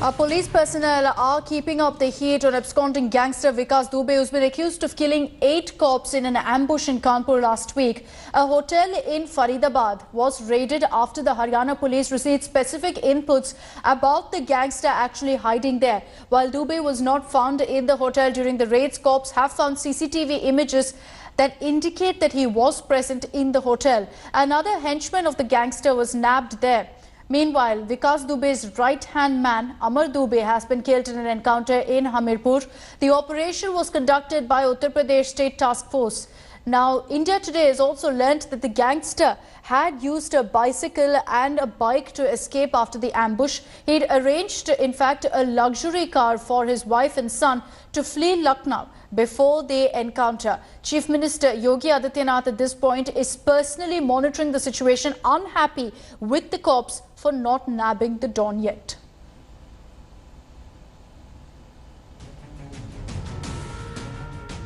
Our police personnel are keeping up the heat on absconding gangster Vikas Dubey, who's been accused of killing 8 cops in an ambush in Kanpur last week. A hotel in Faridabad was raided after the Haryana police received specific inputs about the gangster actually hiding there. While Dubey was not found in the hotel during the raids, cops have found CCTV images that indicate that he was present in the hotel. Another henchman of the gangster was nabbed there. Meanwhile, Vikas Dubey's right-hand man, Amar Dubey, has been killed in an encounter in Hamirpur. The operation was conducted by Uttar Pradesh State Task Force. Now, India Today has also learnt that the gangster had used a bicycle and a bike to escape after the ambush. He'd arranged, in fact, a luxury car for his wife and son to flee Lucknow before the encounter. Chief Minister Yogi Adityanath at this point is personally monitoring the situation, unhappy with the cops for not nabbing the Don yet.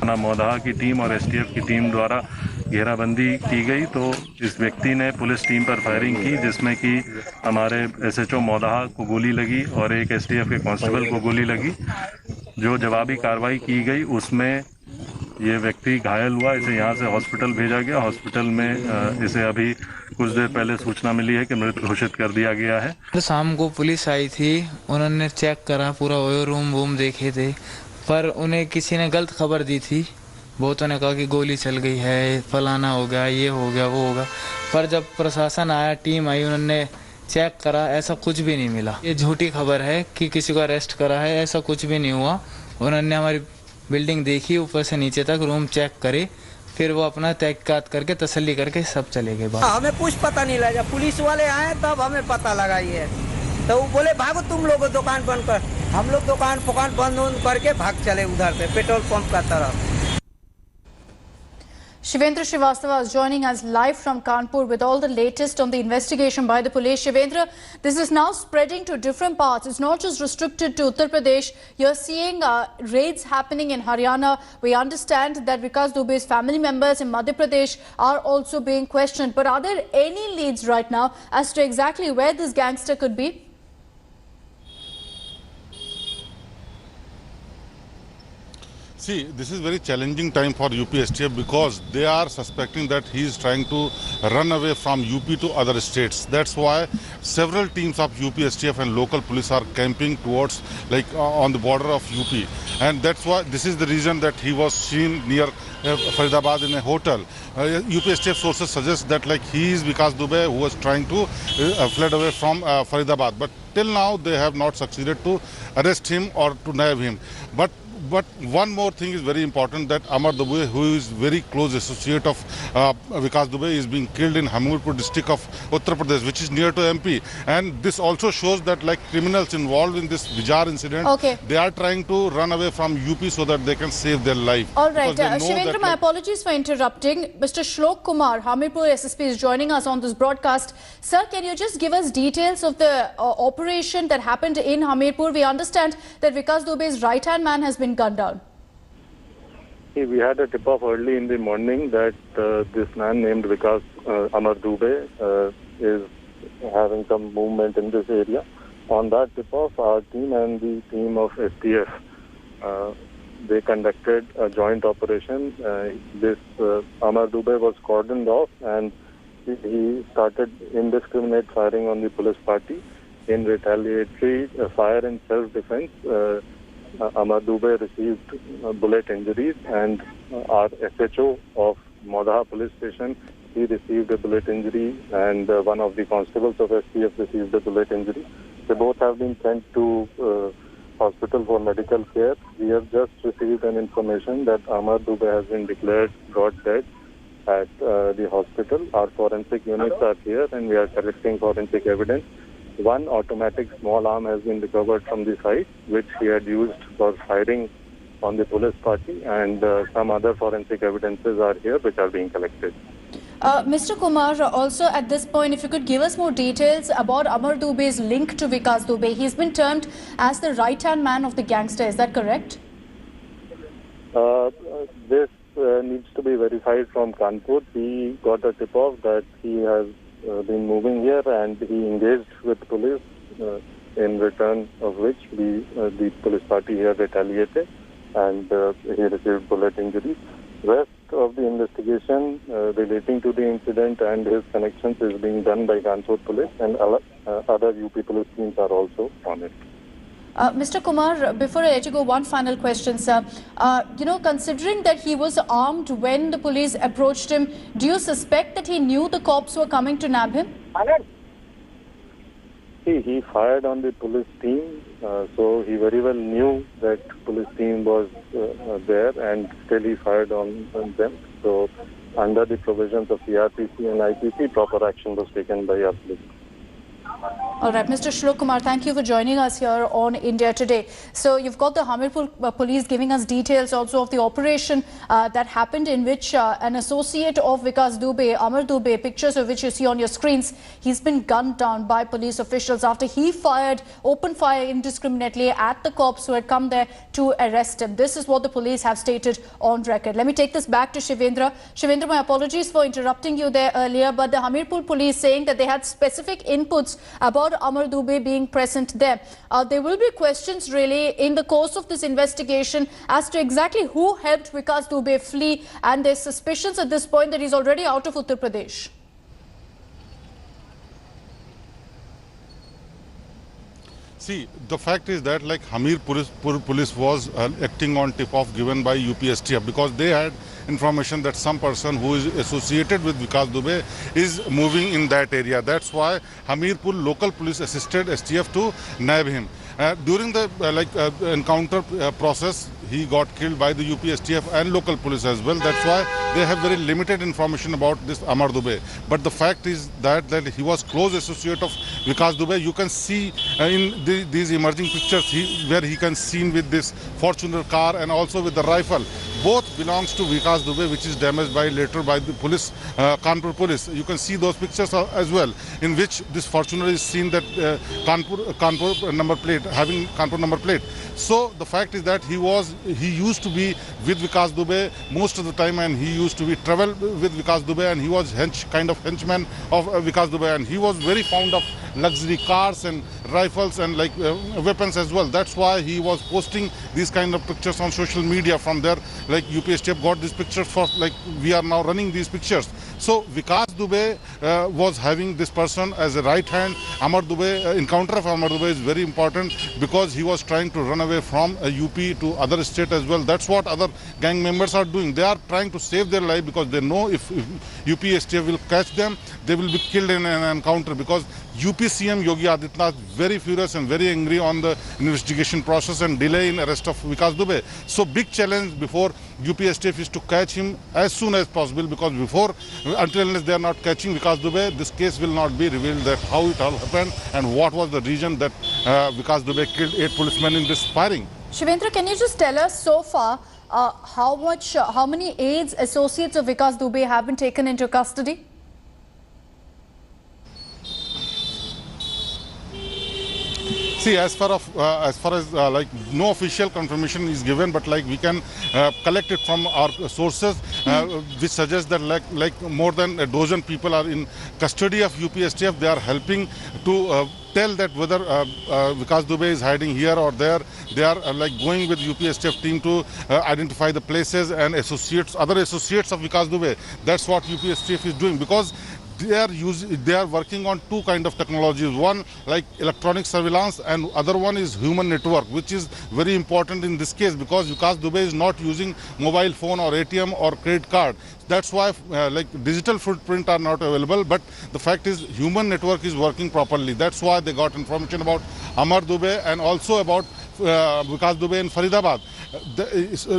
Maudaha की team और STF की team द्वारा घेराबंदी की गई तो इस व्यक्ति ने पुलिस टीम पर फायरिंग की, जिसमें कि हमारे एसएचओ मोदहा को गोली लगी और एक एसटीएफ के कांस्टेबल को गोली लगी। जो जवाबी कार्रवाई की गई उसमें ये व्यक्ति घायल हुआ। इसे यहाँ से हॉस्पिटल भेजा गया। हॉस्पिटल में इसे अभी कुछ देर पहले सूचना मिली है कि मृत घोषित कर दिया गया है। शाम को पुलिस आई थी, उन्होंने चेक करा, पूरा रूम वूम देखे थे, पर उन्हें किसी ने गलत खबर दी थी। बहुतों ने कहा कि गोली चल गई है, फलाना हो गया, ये हो गया, वो होगा। पर जब प्रशासन आया, टीम आई, उन्होंने चेक करा, ऐसा कुछ भी नहीं मिला। ये झूठी खबर है कि किसी को अरेस्ट करा है, ऐसा कुछ भी नहीं हुआ। उन्होंने हमारी बिल्डिंग देखी, ऊपर से नीचे तक रूम चेक करे, फिर वो अपना तहकीकात करके तसल्ली करके सब चले गए। हमें कुछ पता नहीं लगा, पुलिस वाले आए तब हमें पता लगा ये। तो वो बोले भागो तुम लोग दुकान बंद कर। हम लोग दुकान बंद करके भाग चले उधर पे पेट्रोल पंप का तरफ। Shivendra Srivastava is joining us live from Kanpur with all the latest on the investigation by the police. Shivendra, this is now spreading to different parts. It's not just restricted to Uttar Pradesh. You're seeing raids happening in Haryana. We understand that Vikas Dubey's family members in Madhya Pradesh are also being questioned. But are there any leads right now as to exactly where this gangster could be? See, this is very challenging time for UP-STF because they are suspecting that he is trying to run away from UP to other states. That's why several teams of UP-STF and local police are camping towards, on the border of UP. And that's why this is the reason that he was seen near Faridabad in a hotel. UP-STF sources suggest that he is Vikas Dubey who was trying to fled away from Faridabad. But till now they have not succeeded to arrest him or to nab him. But one more thing is very important, that Amar Dubey, who is very close associate of Vikas Dubey, is being killed in Hamirpur district of Uttar Pradesh, which is near to MP. And this also shows that criminals involved in this bizarre incident, they are trying to run away from UP so that they can save their life. All right, Shivendra, my apologies for interrupting. Mr. Shlok Kumar, Hamirpur SSP, is joining us on this broadcast. Sir, can you just give us details of the operation that happened in Hamirpur? We understand that Vikas Dubey's right-hand man has been gunned down. We had a tip-off early in the morning that this man named Vikas Amar Dubey is having some movement in this area. On that tip-off, our team and the team of STF, they conducted a joint operation. This Amar Dubey was cordoned off and he started indiscriminate firing on the police party. In retaliatory fire in self-defense, Amar Dubey received bullet injuries, and our SHO of Modaha police station, he received a bullet injury, and one of the constables of STF received a bullet injury. They both have been sent to hospital for medical care. We have just received an information that Amar Dubey has been declared got dead at the hospital. Our forensic units are here and we are collecting forensic evidence. One automatic small arm has been recovered from the site, which he had used for firing on the police party, and some other forensic evidences are here which are being collected. Mr. Kumar, also at this point, if you could give us more details about Amar Dubey's link to Vikas Dubey. He's been termed as the right-hand man of the gangster, is that correct? This needs to be verified from Kanpur. He got a tip-off that he has been moving here and he engaged with police in return of which the police party here retaliated and he received bullet injuries. Rest of the investigation relating to the incident and his connections is being done by Kanpur police, and other UP police teams are also on it. Mr. Kumar, before I let you go, one final question, sir. Considering that he was armed when the police approached him, do you suspect that he knew the cops were coming to nab him? He fired on the police team, so he very well knew that police team was there, and still he fired on them. So, under the provisions of CRPC and IPC, proper action was taken by our police. All right, Mr. Shlok Kumar, thank you for joining us here on India Today. So you've got the Hamirpur police giving us details also of the operation that happened, in which an associate of Vikas Dubey, Amar Dubey, pictures of which you see on your screens, he's been gunned down by police officials after he opened fire indiscriminately at the cops who had come there to arrest him. This is what the police have stated on record. Let me take this back to Shivendra. Shivendra, my apologies for interrupting you there earlier, but the Hamirpur police saying that they had specific inputs about Amar Dubey being present there. There will be questions really in the course of this investigation as to exactly who helped Vikas Dubey flee, and there's suspicions at this point that he's already out of Uttar Pradesh. See, the fact is that like Hamirpur police was acting on tip-off given by UPSTF, because they had information that some person who is associated with Vikas Dubey is moving in that area. That's why Hamirpur local police assisted STF to nab him. During the encounter process, he got killed by the UPSTF and local police as well. That's why they have very limited information about this Amar Dubey. But the fact is that he was close associate of Vikas Dubey. You can see in these emerging pictures where he can seen with this Fortuner car and also with the rifle. Both belongs to Vikas Dubey, which is damaged later by the police, Kanpur police. You can see those pictures as well, in which this Fortuner is seen that Kanpur number plate, having Kanpur number plate. So the fact is that he used to be with Vikas Dubey most of the time, and he used to be travel with Vikas Dubey, and he was kind of henchman of Vikas Dubey, and he was very fond of luxury cars and rifles and weapons as well. That's why he was posting these kind of pictures on social media. From there, UPSTF got these pictures for we are now running these pictures. So Vikas Dubey was having this person as a right hand. Amar Dubey, encounter of Amar Dubey is very important because he was trying to run away from UP to other state as well. That's what other gang members are doing. They are trying to save their life because they know if UPSTF will catch them, they will be killed in an encounter, because UP CM Yogi Adityanath very furious and very angry on the investigation process and delay in arrest of Vikas Dubey. So big challenge before UPSTF is to catch him as soon as possible, because until unless they are not catching Vikas Dubey, this case will not be revealed, that how it all happened and what was the reason that Vikas Dubey killed 8 policemen in this firing. Shivendra, can you just tell us so far how many aides, associates of Vikas Dubey have been taken into custody? See, as far as no official confirmation is given, but we can collect it from our sources, which suggest that more than a dozen people are in custody of UPSTF. They are helping to tell that whether Vikas Dubey is hiding here or there. They are going with UPSTF team to identify the places and other associates of Vikas Dubey. That's what UPSTF is doing, because they are working on 2 kind of technologies. One electronic surveillance, and other one is human network, which is very important in this case, because Vikas Dubey is not using mobile phone or ATM or credit card. That's why digital footprint are not available, but the fact is human network is working properly. That's why they got information about Amar Dubey and also about Vikas Dubey in Faridabad.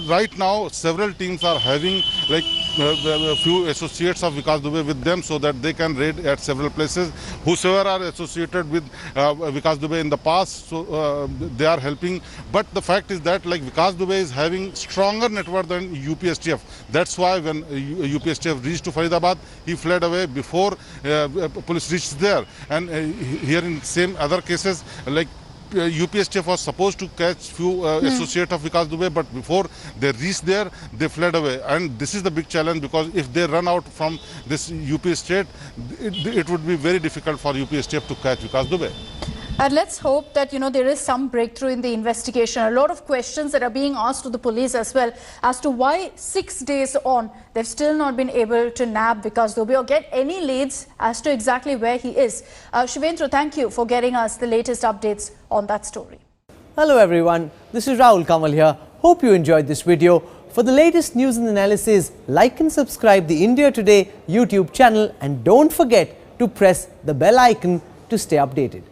Right now, several teams are having a few associates of Vikas Dubey with them, so that they can raid at several places. Whosoever are associated with Vikas Dubey in the past, so they are helping. But the fact is that Vikas Dubey is having stronger network than UPSTF. That's why when UPSTF reached to Faridabad, he fled away before police reached there. And here in same other cases, UPSTF was supposed to catch few associates of Vikas Dubey, but before they reached there, they fled away. And this is the big challenge, because if they run out from this UP state, it would be very difficult for UPSTF to catch Vikas Dubey. And let's hope that, there is some breakthrough in the investigation. A lot of questions that are being asked to the police as well as to why 6 days on, they've still not been able to nab Vikas Dubey or get any leads as to exactly where he is. Shivendra, thank you for getting us the latest updates on that story. Hello everyone, this is Rahul Kamal here. Hope you enjoyed this video. For the latest news and analysis, like and subscribe the India Today YouTube channel and don't forget to press the bell icon to stay updated.